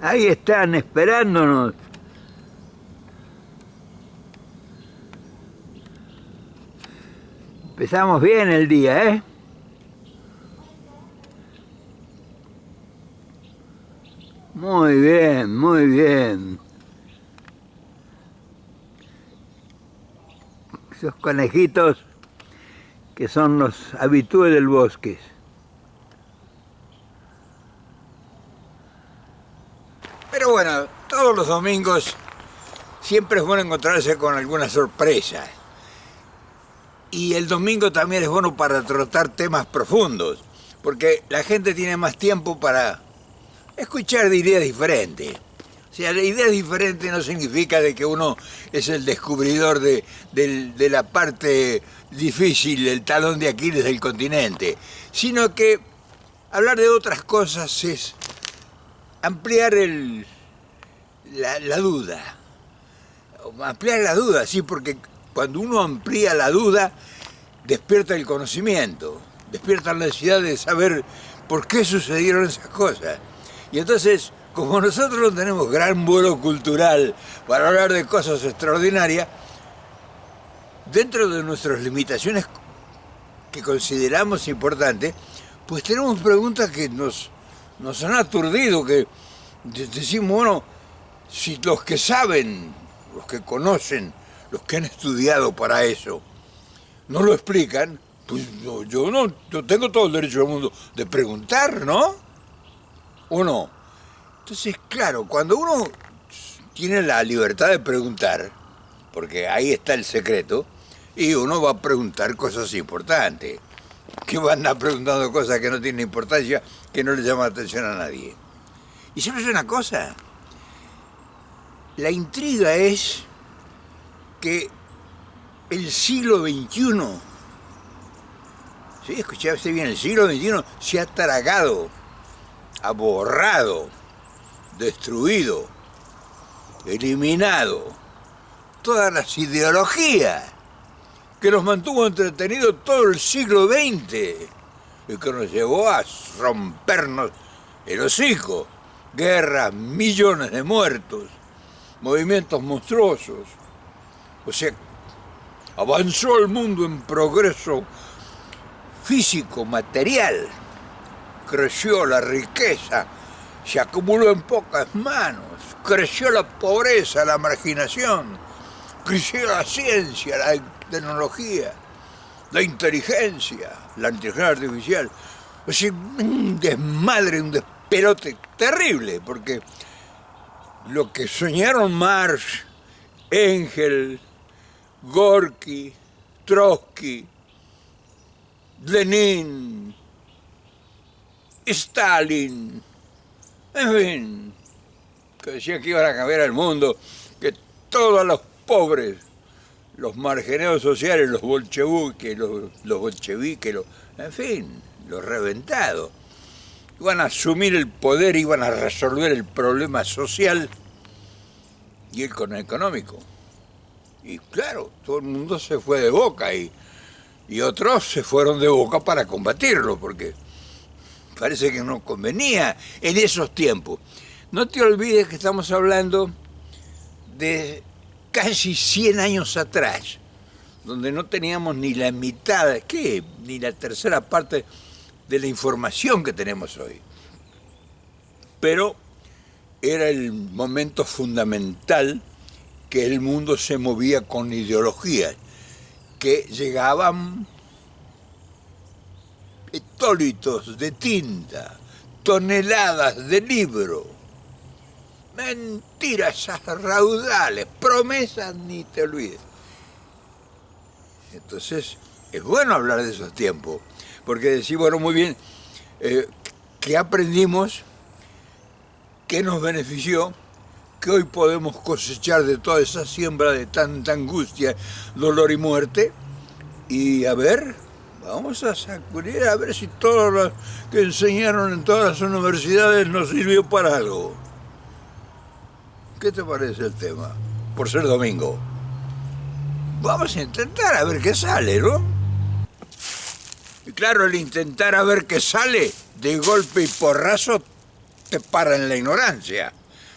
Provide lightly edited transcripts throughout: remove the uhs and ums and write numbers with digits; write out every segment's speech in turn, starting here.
Ahí están esperándonos. Empezamos bien el día, ¿eh? Muy bien, muy bien. Esos conejitos que son los habitués del bosque. Pero bueno, todos los domingos siempre es bueno encontrarse con alguna sorpresa. Y el domingo también es bueno para tratar temas profundos, porque la gente tiene más tiempo para escuchar de ideas diferentes. O sea, la idea diferente no significa de que uno es el descubridor de la parte difícil, el talón de Aquiles del continente, sino que hablar de otras cosas es ampliar la duda. Ampliar la duda, sí, porque cuando uno amplía la duda, despierta el conocimiento, despierta la necesidad de saber por qué sucedieron esas cosas. Y entonces, como nosotros no tenemos gran vuelo cultural para hablar de cosas extraordinarias, dentro de nuestras limitaciones que consideramos importantes, pues tenemos preguntas que nos han aturdido, que decimos, bueno, si los que saben, los que conocen, los que han estudiado para eso, no lo explican, pues yo tengo todo el derecho del mundo de preguntar, ¿no? ¿O no? Entonces, claro, cuando uno tiene la libertad de preguntar, porque ahí está el secreto, y uno va a preguntar cosas importantes. Que va a andar preguntando cosas que no tienen importancia, que no le llaman atención a nadie. Y sabes una cosa, la intriga es que el siglo XXI, ¿sí? Escuchaste bien, el siglo XXI se ha tragado, ha borrado, destruido, eliminado todas las ideologías que nos mantuvo entretenidos todo el siglo XX y que nos llevó a rompernos el hocico. Guerras, millones de muertos, movimientos monstruosos. O sea, avanzó el mundo en progreso físico, material. Creció la riqueza, se acumuló en pocas manos. Creció la pobreza, la marginación. Creció la ciencia, la tecnología, la inteligencia artificial. O sea, un desmadre, un despelote terrible, porque lo que soñaron Marx, Engels, Gorky, Trotsky, Lenin, Stalin, en fin, que decían que iban a cambiar el mundo, que todos los pobres, los marginados sociales, los bolcheviques, en fin, los reventados, iban a asumir el poder, iban a resolver el problema social y el económico. Y claro, todo el mundo se fue de boca y otros se fueron de boca para combatirlo, porque parece que no convenía en esos tiempos. No te olvides que estamos hablando de casi 100 años atrás, donde no teníamos ni la mitad, ni la tercera parte de la información que tenemos hoy. Pero era el momento fundamental que el mundo se movía con ideologías, que llegaban hetólitos de tinta, toneladas de libro, mentiras raudales, promesas ni te olvides. Entonces, es bueno hablar de esos tiempos, porque decir, bueno, muy bien, ¿qué aprendimos? ¿Qué nos benefició? ¿Qué hoy podemos cosechar de toda esa siembra de tanta angustia, dolor y muerte? Y a ver, vamos a sacudir a ver si todo lo que enseñaron en todas las universidades nos sirvió para algo. ¿Qué te parece el tema? Por ser domingo. Vamos a intentar a ver qué sale, ¿no? Y claro, el intentar a ver qué sale, de golpe y porrazo, te para en la ignorancia.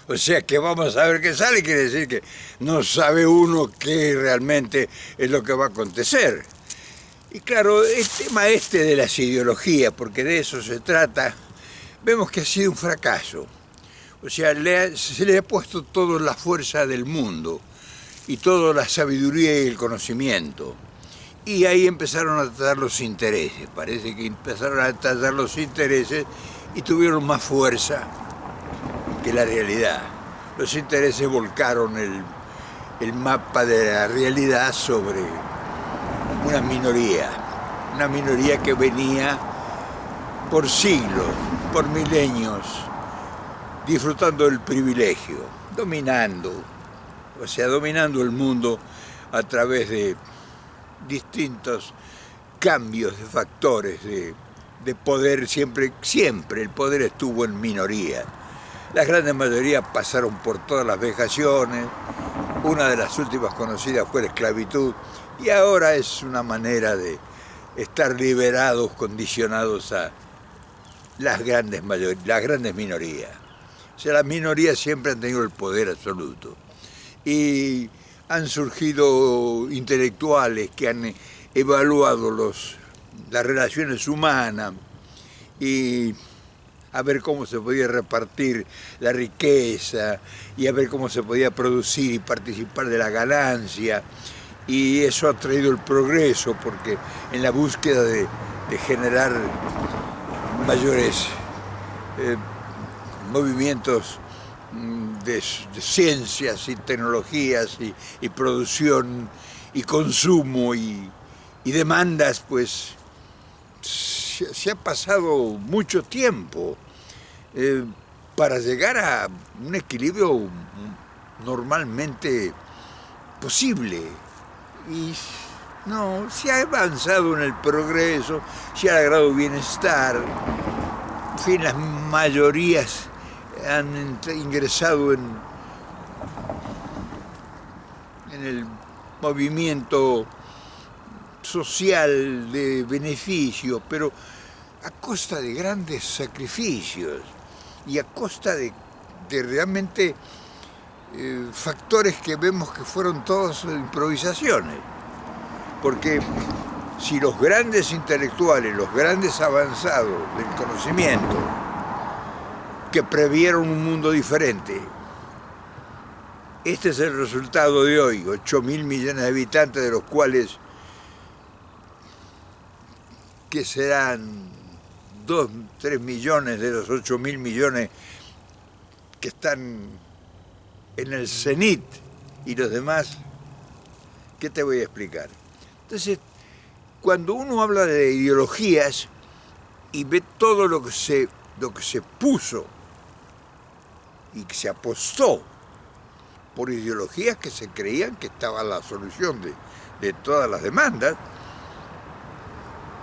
O sea que vamos a ver qué sale, quiere decir que no sabe uno qué realmente es lo que va a acontecer. Y claro, el tema de las ideologías, porque de eso se trata, vemos que ha sido un fracaso. O sea, se le ha puesto toda la fuerza del mundo y toda la sabiduría y el conocimiento. Y ahí empezaron a tratar los intereses, parece que empezaron a tratar los intereses y tuvieron más fuerza que la realidad. Los intereses volcaron el mapa de la realidad sobre una minoría que venía por siglos, por milenios, disfrutando del privilegio, dominando el mundo a través de distintos cambios de factores de poder, siempre el poder estuvo en minoría. Las grandes mayorías pasaron por todas las vejaciones, una de las últimas conocidas fue la esclavitud, y ahora es una manera de estar liberados, condicionados a las grandes minorías. O sea, las minorías siempre han tenido el poder absoluto. Y han surgido intelectuales que han evaluado las relaciones humanas y a ver cómo se podía repartir la riqueza y a ver cómo se podía producir y participar de la ganancia. Y eso ha traído el progreso, porque en la búsqueda de generar mayores movimientos de ciencias y tecnologías y producción y consumo y demandas, pues se ha pasado mucho tiempo para llegar a un equilibrio normalmente posible. Y no, se ha avanzado en el progreso, se ha logrado bienestar, en fin, las mayorías han ingresado en el movimiento social de beneficio, pero a costa de grandes sacrificios y a costa de realmente factores que vemos que fueron todas improvisaciones. Porque si los grandes intelectuales, los grandes avanzados del conocimiento, que previeron un mundo diferente, este es el resultado de hoy, 8.000 millones de habitantes, de los cuales que serán 2, 3 millones de los 8.000 millones que están en el cenit, y los demás, ¿qué te voy a explicar? Entonces, cuando uno habla de ideologías y ve todo lo que se puso y que se apostó por ideologías que se creían que estaba la solución de todas las demandas,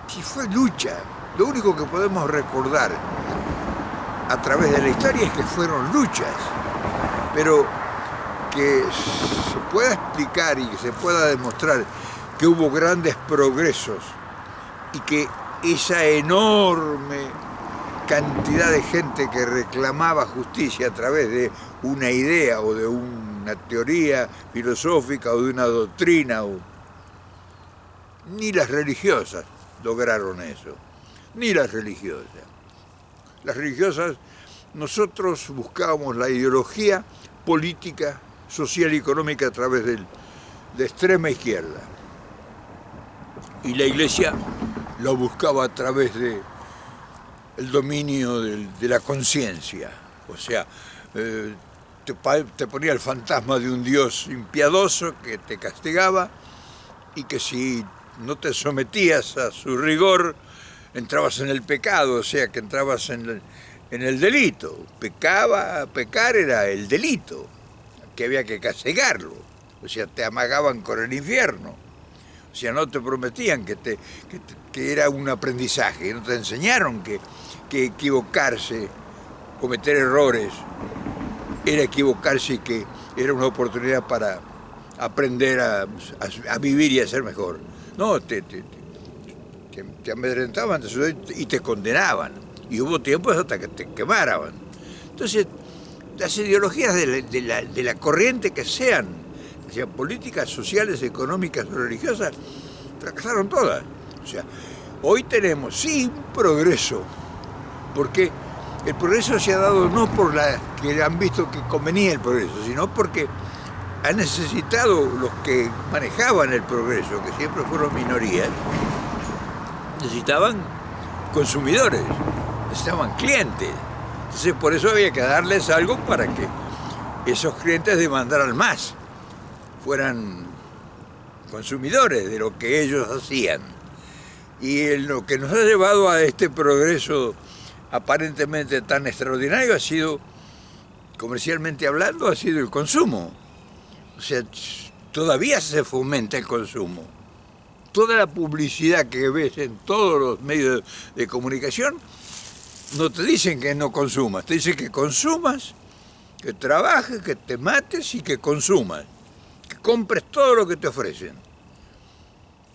si fue lucha. Lo único que podemos recordar a través de la historia es que fueron luchas, pero que se pueda explicar y que se pueda demostrar que hubo grandes progresos y que esa enorme cantidad de gente que reclamaba justicia a través de una idea o de una teoría filosófica o de una doctrina, ni las religiosas lograron eso, ni las religiosas. Las religiosas, nosotros buscábamos la ideología política, social y económica a través de extrema izquierda. Y la Iglesia lo buscaba a través del dominio de la conciencia. O sea, te ponía el fantasma de un Dios impiadoso que te castigaba y que si no te sometías a su rigor, entrabas en el pecado, o sea, que entrabas en el delito. Pecar era el delito, que había que castigarlo. O sea, te amagaban con el infierno. O sea, no te prometían que era un aprendizaje, no te enseñaron que equivocarse, cometer errores, era equivocarse y que era una oportunidad para aprender a vivir y a ser mejor. No, te amedrentaban y te condenaban. Y hubo tiempos hasta que te quemaban. Entonces, las ideologías de la corriente que sean políticas, sociales, económicas o religiosas, fracasaron todas. O sea, hoy tenemos sí un progreso, porque el progreso se ha dado no por la que han visto que convenía el progreso, sino porque han necesitado los que manejaban el progreso, que siempre fueron minorías, necesitaban consumidores, necesitaban clientes. Entonces por eso había que darles algo para que esos clientes demandaran más, fueran consumidores de lo que ellos hacían. Y lo que nos ha llevado a este progreso aparentemente tan extraordinario ha sido, comercialmente hablando, ha sido el consumo. O sea, todavía se fomenta el consumo. Toda la publicidad que ves en todos los medios de comunicación no te dicen que no consumas, te dicen que consumas, que trabajes, que te mates y que consumas, que compres todo lo que te ofrecen.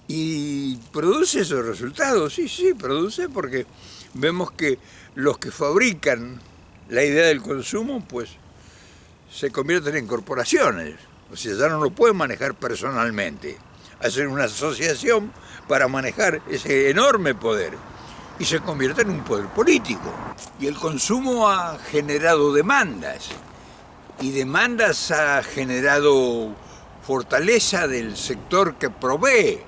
Y produce esos resultados, sí, produce, porque vemos que los que fabrican la idea del consumo, pues se convierten en corporaciones. O sea, ya no lo pueden manejar personalmente. Hacen una asociación para manejar ese enorme poder y se convierte en un poder político. Y el consumo ha generado demandas, y demandas ha generado fortaleza del sector que provee.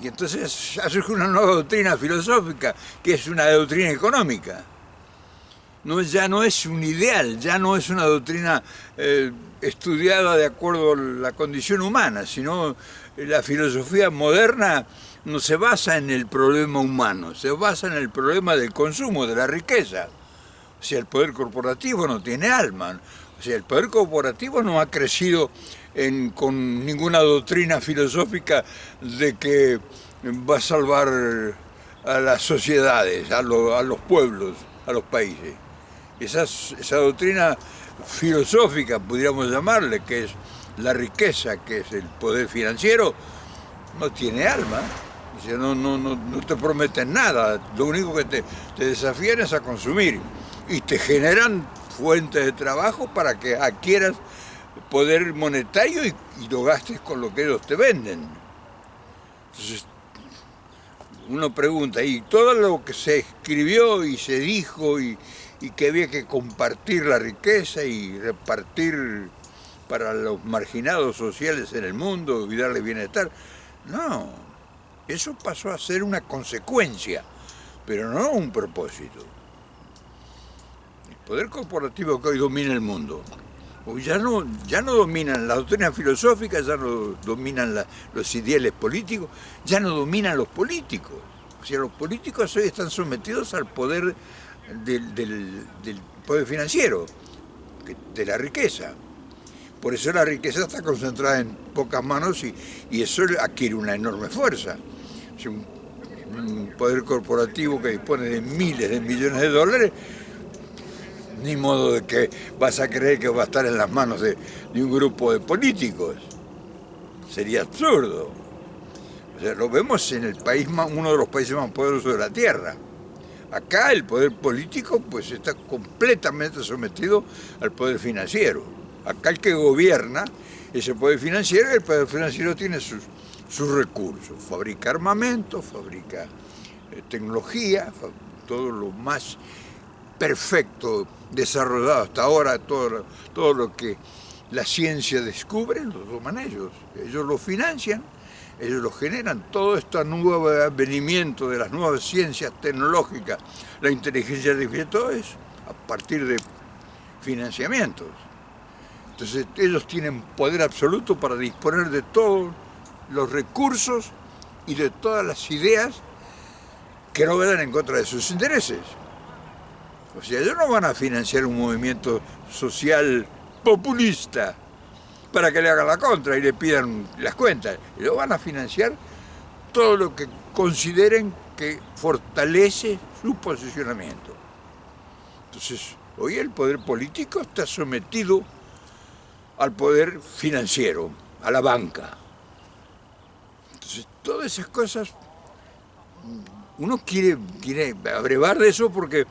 Y entonces ha surgido una nueva doctrina filosófica, que es una doctrina económica. Ya no es un ideal, ya no es una doctrina estudiada de acuerdo a la condición humana, sino la filosofía moderna no se basa en el problema humano, se basa en el problema del consumo, de la riqueza. O sea, el poder corporativo no tiene alma. O sea, el poder corporativo no ha crecido con ninguna doctrina filosófica de que va a salvar a las sociedades, a los pueblos, a los países. Esa doctrina filosófica, pudiéramos llamarle, que es la riqueza, que es el poder financiero, no tiene alma. O sea, no te prometen nada, lo único que te desafían es a consumir y te generan fuentes de trabajo para que adquieras poder monetario y lo gastes con lo que ellos te venden. Entonces, uno pregunta, y todo lo que se escribió y se dijo y que había que compartir la riqueza y repartir para los marginados sociales en el mundo y darle bienestar, no, eso pasó a ser una consecuencia, pero no un propósito. El poder corporativo que hoy domina el mundo, hoy ya no dominan las doctrinas filosóficas, ya no dominan los ideales políticos, ya no dominan los políticos. O sea, los políticos hoy están sometidos al poder del poder financiero, de la riqueza. Por eso la riqueza está concentrada en pocas manos y eso adquiere una enorme fuerza. O sea, un poder corporativo que dispone de miles de millones de dólares, ni modo de que vas a creer que va a estar en las manos de un grupo de políticos. Sería absurdo. O sea, lo vemos en el país uno de los países más poderosos de la Tierra. Acá el poder político pues está completamente sometido al poder financiero. Acá el que gobierna es el poder financiero, y el poder financiero tiene sus recursos. Fabrica armamento, fabrica tecnología, todo lo más perfecto desarrollado hasta ahora, todo lo que la ciencia descubre, lo toman ellos. Ellos lo financian, ellos lo generan. Todo este nuevo advenimiento de las nuevas ciencias tecnológicas, la inteligencia artificial, todo es a partir de financiamientos. Entonces ellos tienen poder absoluto para disponer de todos los recursos y de todas las ideas que no vayan en contra de sus intereses. O sea, ellos no van a financiar un movimiento social populista para que le hagan la contra y le pidan las cuentas. Ellos van a financiar todo lo que consideren que fortalece su posicionamiento. Entonces, hoy el poder político está sometido al poder financiero, a la banca. Entonces, todas esas cosas, uno quiere abrevar de eso porque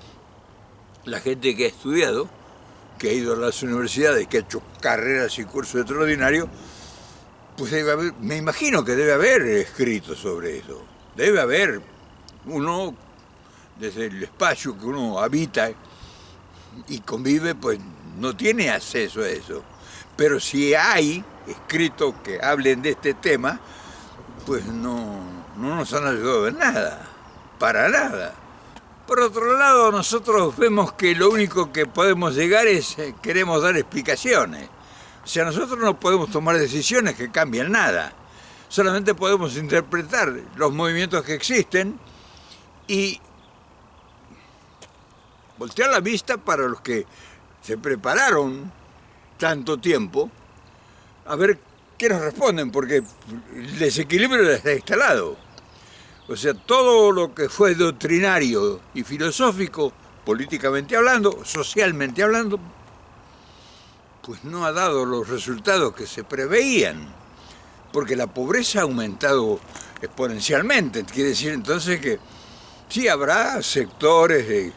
la gente que ha estudiado que ha ido a las universidades, que ha hecho carreras y cursos extraordinarios, pues debe haber, me imagino que debe haber escritos sobre eso. Debe haber. Uno, desde el espacio que uno habita y convive, pues no tiene acceso a eso. Pero si hay escritos que hablen de este tema, pues no nos han ayudado en nada, para nada. Por otro lado, nosotros vemos que lo único que podemos llegar es, queremos dar explicaciones. O sea, nosotros no podemos tomar decisiones que cambien nada. Solamente podemos interpretar los movimientos que existen y voltear la vista para los que se prepararon tanto tiempo, a ver qué nos responden, porque el desequilibrio está instalado. O sea, todo lo que fue doctrinario y filosófico, políticamente hablando, socialmente hablando, pues no ha dado los resultados que se preveían, porque la pobreza ha aumentado exponencialmente. Quiere decir entonces que sí habrá sectores de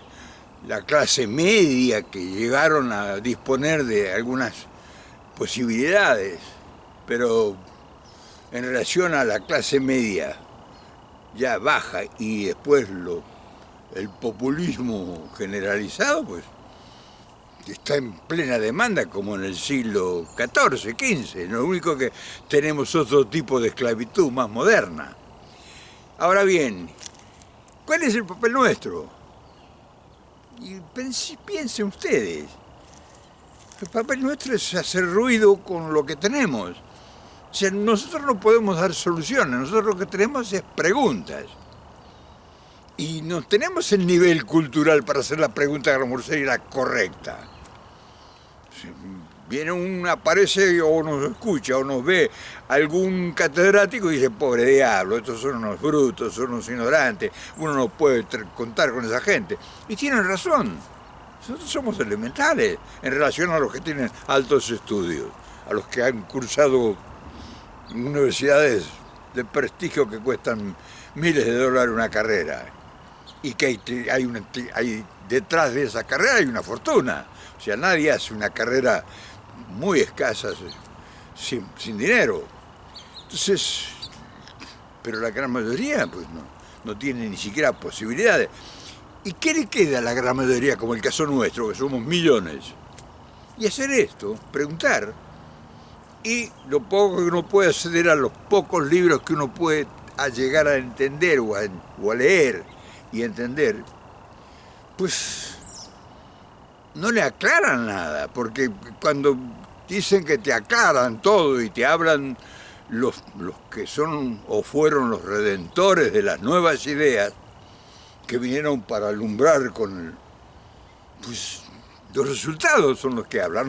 la clase media que llegaron a disponer de algunas posibilidades, pero en relación a la clase media ya baja y después el populismo generalizado, pues está en plena demanda como en el siglo XIV, XV. Lo único que tenemos otro tipo de esclavitud más moderna. Ahora bien, ¿cuál es el papel nuestro? Y piensen ustedes, el papel nuestro es hacer ruido con lo que tenemos. O sea, nosotros no podemos dar soluciones, nosotros lo que tenemos es preguntas. Y no tenemos el nivel cultural para hacer la pregunta que a lo mejor sería la correcta. Si viene aparece o nos escucha o nos ve algún catedrático y dice, pobre diablo, estos son unos brutos, son unos ignorantes, uno no puede contar con esa gente. Y tienen razón, nosotros somos elementales en relación a los que tienen altos estudios, a los que han cursado universidades de prestigio que cuestan miles de dólares una carrera. Y que hay detrás de esa carrera hay una fortuna. O sea, nadie hace una carrera muy escasa sin dinero. Entonces, pero la gran mayoría pues no tiene ni siquiera posibilidades. ¿Y qué le queda a la gran mayoría, como el caso nuestro, que somos millones? Y hacer esto, preguntar, y lo poco que uno puede acceder a los pocos libros que uno puede llegar a entender o a leer y entender, pues no le aclaran nada, porque cuando dicen que te aclaran todo y te hablan los que son o fueron los redentores de las nuevas ideas que vinieron para alumbrar pues los resultados son los que hablan.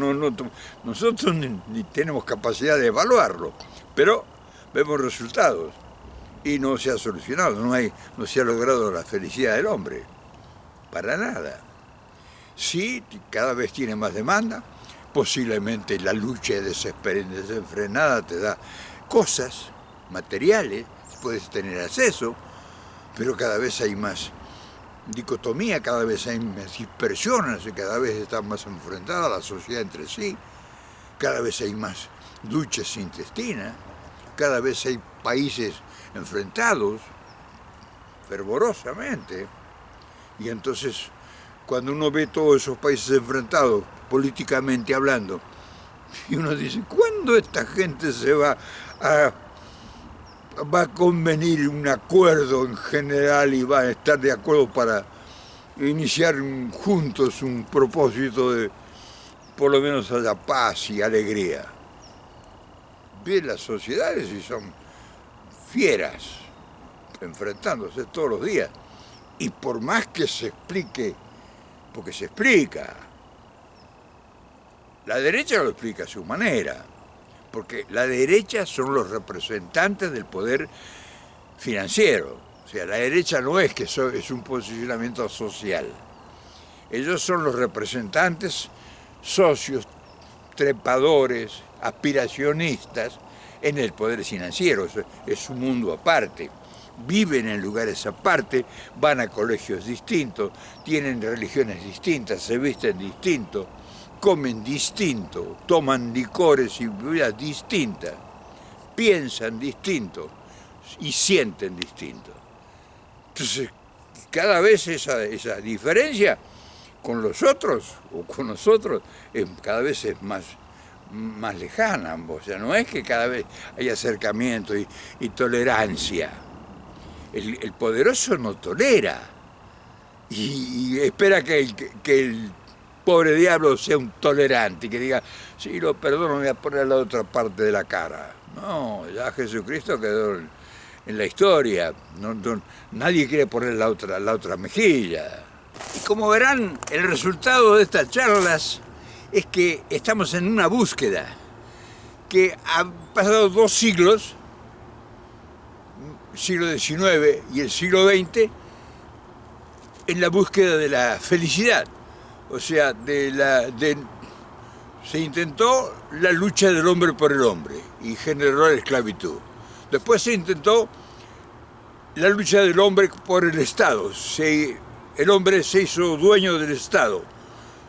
Nosotros ni tenemos capacidad de evaluarlo, pero vemos resultados y no se ha solucionado, no se ha logrado la felicidad del hombre, para nada. Sí, cada vez tiene más demanda, posiblemente la lucha desenfrenada te da cosas materiales, puedes tener acceso, pero cada vez hay más dicotomía, cada vez hay más dispersiones, cada vez está más enfrentada la sociedad entre sí, cada vez hay más luchas intestinas, cada vez hay países enfrentados fervorosamente, y entonces cuando uno ve todos esos países enfrentados políticamente hablando, y uno dice, ¿cuándo esta gente se va a convenir un acuerdo en general y va a estar de acuerdo para iniciar juntos un propósito de por lo menos haya paz y alegría? Ve las sociedades y son fieras, enfrentándose todos los días. Y por más que se explique, porque se explica, la derecha lo explica a su manera, porque la derecha son los representantes del poder financiero. O sea, la derecha no es que es un posicionamiento social. Ellos son los representantes, socios, trepadores, aspiracionistas en el poder financiero. Es un mundo aparte. Viven en lugares aparte, van a colegios distintos, tienen religiones distintas, se visten distintos, comen distinto, toman licores y bebidas distintas, piensan distinto y sienten distinto. Entonces, cada vez esa diferencia con los otros o con nosotros cada vez es más lejana. O sea, no es que cada vez hay acercamiento y tolerancia. El poderoso no tolera y espera que el pobre diablo sea un tolerante y que diga, sí, lo perdono, me voy a poner la otra parte de la cara. No, ya Jesucristo quedó en la historia. Nadie quiere poner la otra mejilla. Y como verán, el resultado de estas charlas es que estamos en una búsqueda que ha pasado 2 siglos, el siglo XIX y el siglo XX, en la búsqueda de la felicidad. O sea, se intentó la lucha del hombre por el hombre y generó la esclavitud. Después se intentó la lucha del hombre por el Estado. El hombre se hizo dueño del Estado.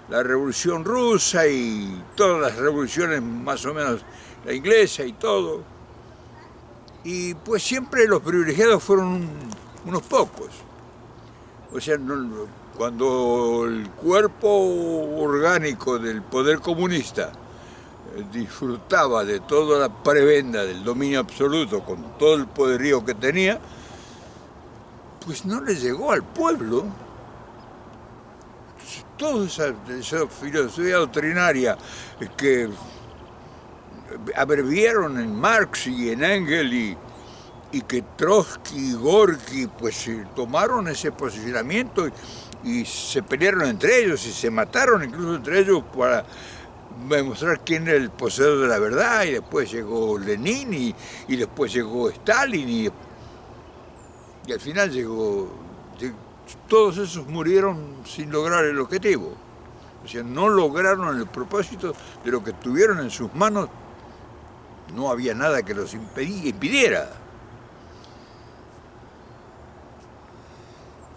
La Revolución Rusa y todas las revoluciones, más o menos la inglesa y todo. Y pues siempre los privilegiados fueron unos pocos. O sea, cuando el cuerpo orgánico del poder comunista disfrutaba de toda la prebenda del dominio absoluto con todo el poderío que tenía, pues no le llegó al pueblo toda esa filosofía doctrinaria que abreviaron en Marx y en Engels y que Trotsky y Gorky pues tomaron ese posicionamiento y se pelearon entre ellos y se mataron incluso entre ellos para demostrar quién era el poseedor de la verdad, y después llegó Lenin y después llegó Stalin y al final todos esos murieron sin lograr el objetivo. O sea, no lograron el propósito de lo que tuvieron en sus manos. No había nada que los impidiera.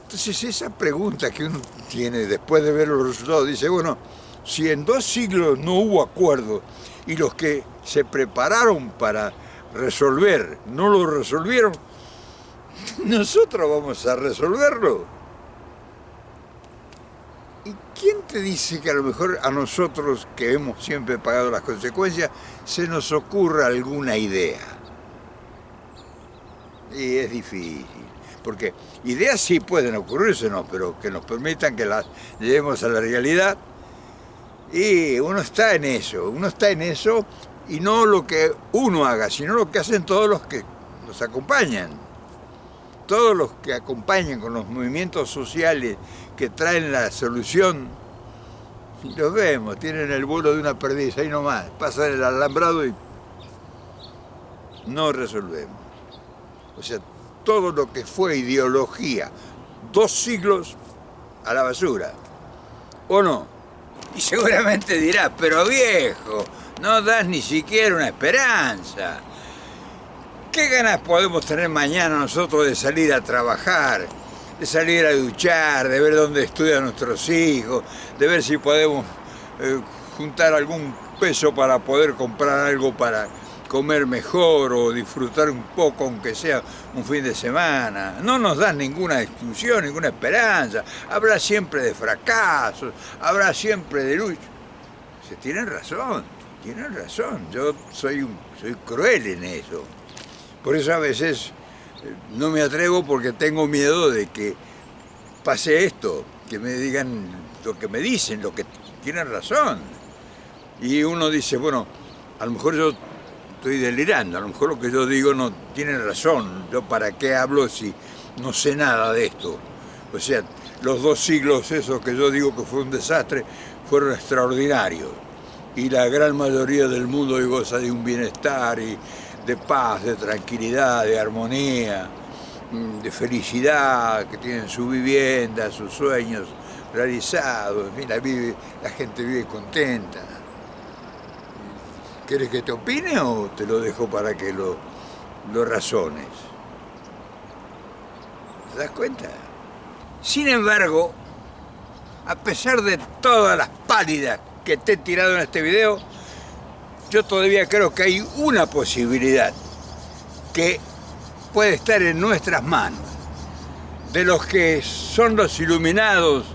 Entonces esa pregunta que uno tiene después de ver los resultados, dice, bueno, si en 2 siglos no hubo acuerdo y los que se prepararon para resolver no lo resolvieron, nosotros vamos a resolverlo. ¿Y quién te dice que a lo mejor a nosotros, que hemos siempre pagado las consecuencias, se nos ocurra alguna idea? Y es difícil, porque ideas sí pueden ocurrírsenos, pero que nos permitan que las llevemos a la realidad. Y uno está en eso, y no lo que uno haga, sino lo que hacen todos los que nos acompañan. Todos los que acompañan con los movimientos sociales que traen la solución, y los vemos, tienen el vuelo de una perdiz, ahí nomás, pasan el alambrado y no resolvemos. O sea, todo lo que fue ideología, 2 siglos a la basura, ¿o no? Y seguramente dirás, pero viejo, no das ni siquiera una esperanza. ¿Qué ganas podemos tener mañana nosotros de salir a trabajar, de salir a duchar, de ver dónde estudian nuestros hijos, de ver si podemos juntar algún peso para poder comprar algo para comer mejor o disfrutar un poco, aunque sea un fin de semana? No nos dan ninguna ilusión, ninguna esperanza. Habrá siempre de fracasos, habrá siempre de lucha. Tienen razón. Yo soy cruel en eso. Por eso a veces no me atrevo, porque tengo miedo de que pase esto, que me digan lo que me dicen, lo que tienen razón. Y uno dice, bueno, a lo mejor yo estoy delirando, a lo mejor lo que yo digo no tiene razón. ¿Yo para qué hablo si no sé nada de esto? O sea, los 2 siglos esos que yo digo que fue un desastre fueron extraordinarios. Y la gran mayoría del mundo hoy goza de un bienestar y de paz, de tranquilidad, de armonía, de felicidad, que tienen su vivienda, sus sueños realizados. Mira, la gente vive contenta. ¿Quieres que te opine o te lo dejo para que lo razones? ¿Te das cuenta? Sin embargo, a pesar de todas las pálidas que esté tirado en este video, yo todavía creo que hay una posibilidad que puede estar en nuestras manos. De los que son los iluminados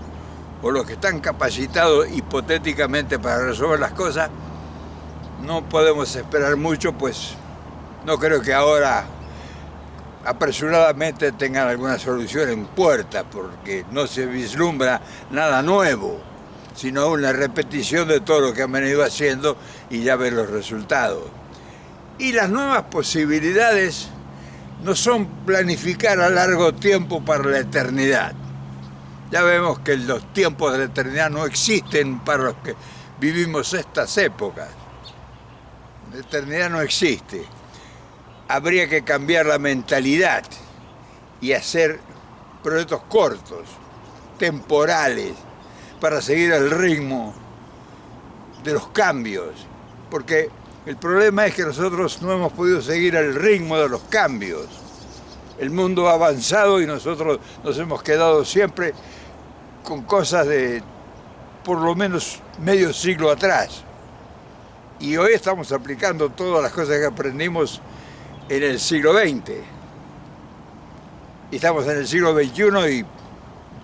o los que están capacitados hipotéticamente para resolver las cosas, no podemos esperar mucho, pues no creo que ahora apresuradamente tengan alguna solución en puerta, porque no se vislumbra nada nuevo, sino una repetición de todo lo que han venido haciendo y ya ver los resultados. Y las nuevas posibilidades no son planificar a largo tiempo para la eternidad. Ya vemos que los tiempos de la eternidad no existen para los que vivimos estas épocas. La eternidad no existe. Habría que cambiar la mentalidad y hacer proyectos cortos, temporales, para seguir el ritmo de los cambios. Porque el problema es que nosotros no hemos podido seguir el ritmo de los cambios. El mundo ha avanzado y nosotros nos hemos quedado siempre con cosas de por lo menos medio siglo atrás. Y hoy estamos aplicando todas las cosas que aprendimos en el siglo XX. Y estamos en el siglo XXI y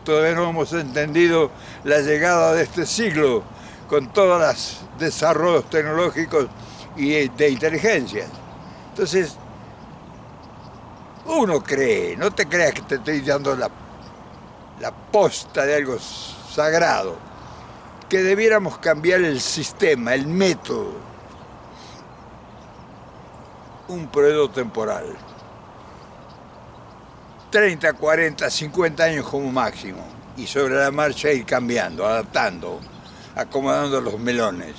todavía no hemos entendido la llegada de este siglo con todos los desarrollos tecnológicos y de inteligencia. Entonces, uno cree, no te creas que te estoy dando la posta de algo sagrado, que debiéramos cambiar el sistema, el método. Un periodo temporal. 30, 40, 50 años como máximo. Y sobre la marcha ir cambiando, adaptando, acomodando los melones.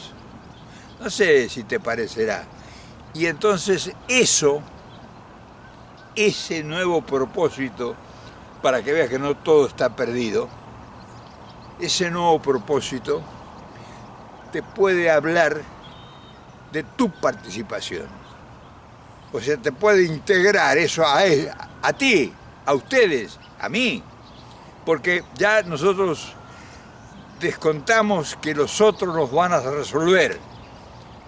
No sé si te parecerá. Y entonces ese nuevo propósito, para que veas que no todo está perdido, ese nuevo propósito te puede hablar de tu participación. O sea, te puede integrar eso a ti, a ustedes, a mí. Porque ya nosotros descontamos que los otros nos van a resolver.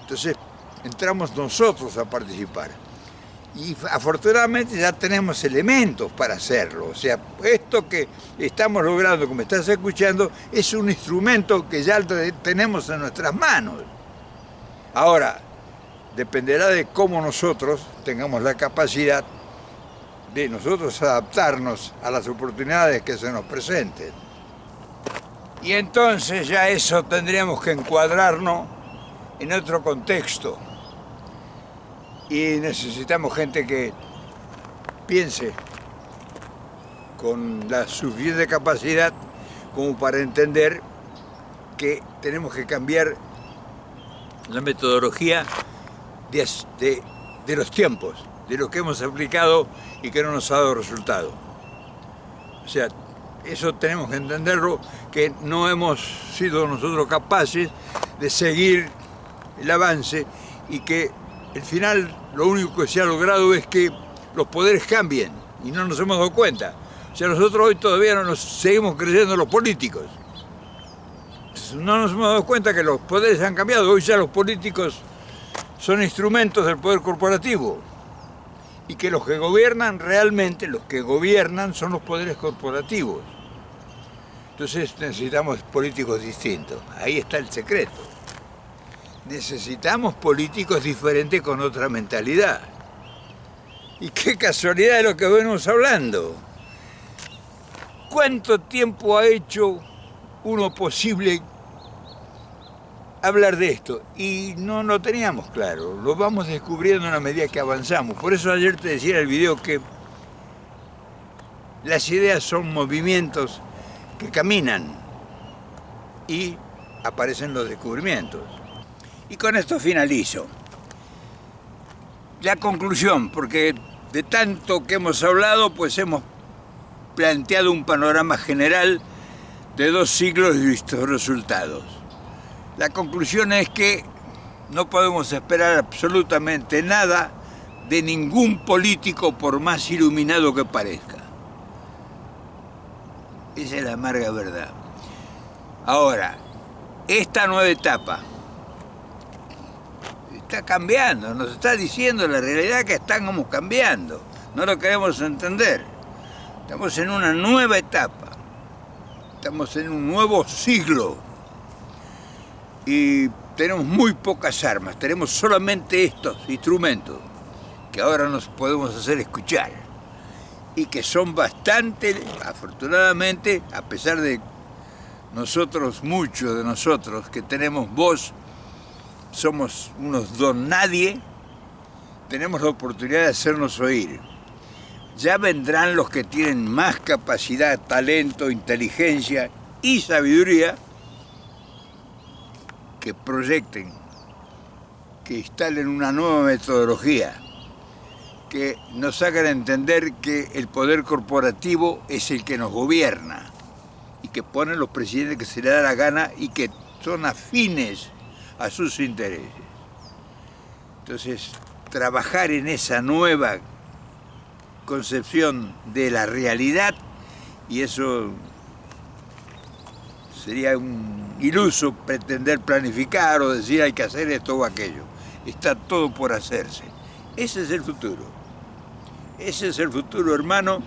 Entonces entramos nosotros a participar. Y afortunadamente ya tenemos elementos para hacerlo. O sea, esto que estamos logrando, como estás escuchando, es un instrumento que ya tenemos en nuestras manos. Ahora, dependerá de cómo nosotros tengamos la capacidad de nosotros adaptarnos a las oportunidades que se nos presenten. Y entonces ya eso tendríamos que encuadrarnos en otro contexto. Y necesitamos gente que piense con la suficiente capacidad como para entender que tenemos que cambiar la metodología de los tiempos, de lo que hemos aplicado y que no nos ha dado resultado. O sea, eso tenemos que entenderlo, que no hemos sido nosotros capaces de seguir el avance y que al final lo único que se ha logrado es que los poderes cambien y no nos hemos dado cuenta. O sea, nosotros hoy todavía no nos seguimos creyendo los políticos. No nos hemos dado cuenta que los poderes han cambiado. Hoy ya los políticos son instrumentos del poder corporativo y que los que gobiernan realmente, los que gobiernan son los poderes corporativos. Entonces necesitamos políticos distintos. Ahí está el secreto. Necesitamos políticos diferentes con otra mentalidad. Y qué casualidad de lo que venimos hablando. ¿Cuánto tiempo ha hecho uno posible hablar de esto? Y no lo teníamos claro. Lo vamos descubriendo en la medida que avanzamos. Por eso ayer te decía en el video que las ideas son movimientos que caminan y aparecen los descubrimientos. Y con esto finalizo. La conclusión, porque de tanto que hemos hablado, pues hemos planteado un panorama general de 2 siglos y vistos resultados. La conclusión es que no podemos esperar absolutamente nada de ningún político, por más iluminado que parezca. Esa es la amarga verdad. Ahora, esta nueva etapa está cambiando, nos está diciendo la realidad que estamos cambiando, no lo queremos entender. Estamos en una nueva etapa, estamos en un nuevo siglo y tenemos muy pocas armas, tenemos solamente estos instrumentos que ahora nos podemos hacer escuchar y que son bastante, afortunadamente, a pesar de nosotros, muchos de nosotros que tenemos voz, somos unos don nadie, tenemos la oportunidad de hacernos oír. Ya vendrán los que tienen más capacidad, talento, inteligencia y sabiduría que proyecten, que instalen una nueva metodología, que nos hagan entender que el poder corporativo es el que nos gobierna y que ponen los presidentes que se les da la gana y que son afines a sus intereses. Entonces, trabajar en esa nueva concepción de la realidad, y eso sería un iluso pretender planificar o decir hay que hacer esto o aquello. Está todo por hacerse. Ese es el futuro. Ese es el futuro, hermano,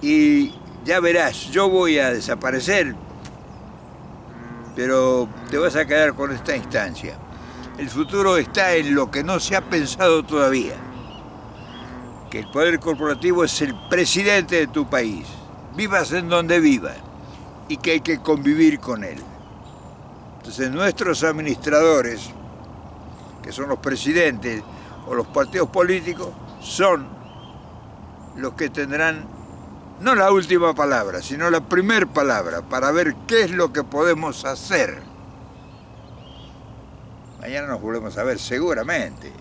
y ya verás, yo voy a desaparecer, pero te vas a quedar con esta instancia. El futuro está en lo que no se ha pensado todavía, que el poder corporativo es el presidente de tu país, vivas en donde vivas, y que hay que convivir con él. Entonces nuestros administradores, que son los presidentes o los partidos políticos, son los que tendrán no la última palabra, sino la primera palabra para ver qué es lo que podemos hacer. Mañana nos volvemos a ver seguramente.